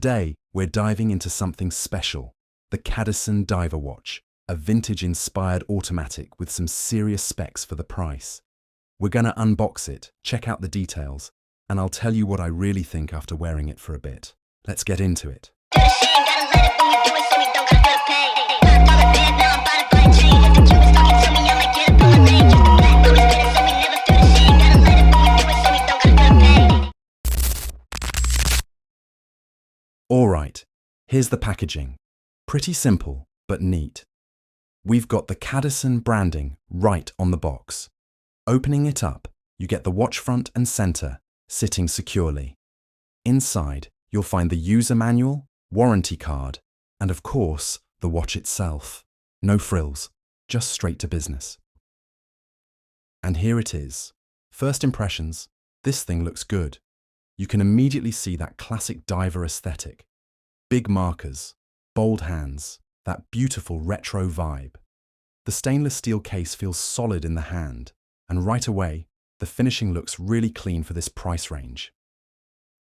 Today, we're diving into something special, the Cadison Diver Watch, a vintage-inspired automatic with some serious specs for the price. We're gonna unbox it, check out the details, and I'll tell you what I really think after wearing it for a bit. Let's get into it. Alright, here's the packaging. Pretty simple, but neat. We've got the Cadison branding right on the box. Opening it up, you get the watch front and center sitting securely. Inside, you'll find the user manual, warranty card, and of course, the watch itself. No frills, just straight to business. And here it is. First impressions, this thing looks good. You can immediately see that classic diver aesthetic. Big markers, bold hands, that beautiful retro vibe. The stainless steel case feels solid in the hand, and right away, the finishing looks really clean for this price range.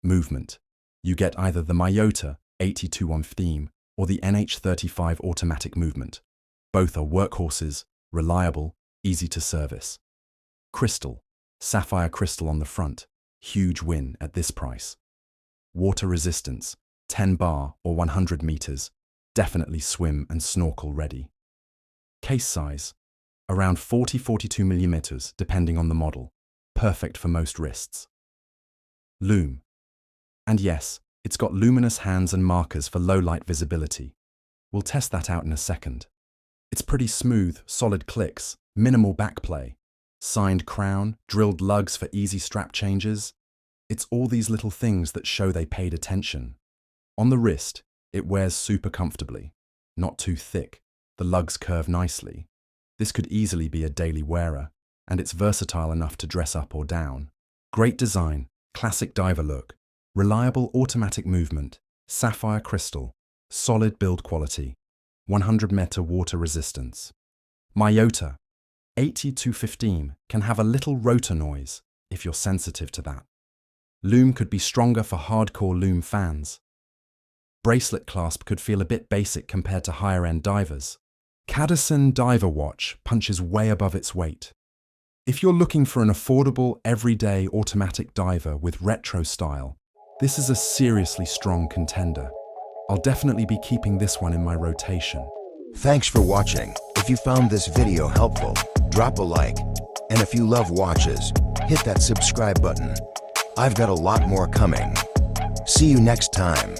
Movement. You get either the Miyota 8215 or the NH35 automatic movement. Both are workhorses, reliable, easy to service. Crystal. Sapphire crystal on the front. Huge win at this price. Water resistance, 10 bar or 100 meters, definitely swim and snorkel ready. Case size, around 40-42 millimeters depending on the model, perfect for most wrists. Lume. And yes, it's got luminous hands and markers for low light visibility. We'll test that out in a second. It's pretty smooth, solid clicks, minimal backplay. Signed crown, drilled lugs for easy strap changes. It's all these little things that show they paid attention. On the wrist, it wears super comfortably. Not too thick, the lugs curve nicely. This could easily be a daily wearer, and it's versatile enough to dress up or down. Great design, classic diver look, reliable automatic movement, sapphire crystal, solid build quality, 100-meter water resistance. Miyota 8215 can have a little rotor noise if you're sensitive to that. Lume could be stronger for hardcore Lume fans. Bracelet clasp could feel a bit basic compared to higher-end divers. Cadison Diver Watch punches way above its weight. If you're looking for an affordable, everyday automatic diver with retro style, this is a seriously strong contender. I'll definitely be keeping this one in my rotation. Thanks for watching. If you found this video helpful, drop a like. And if you love watches, hit that subscribe button. I've got a lot more coming. See you next time.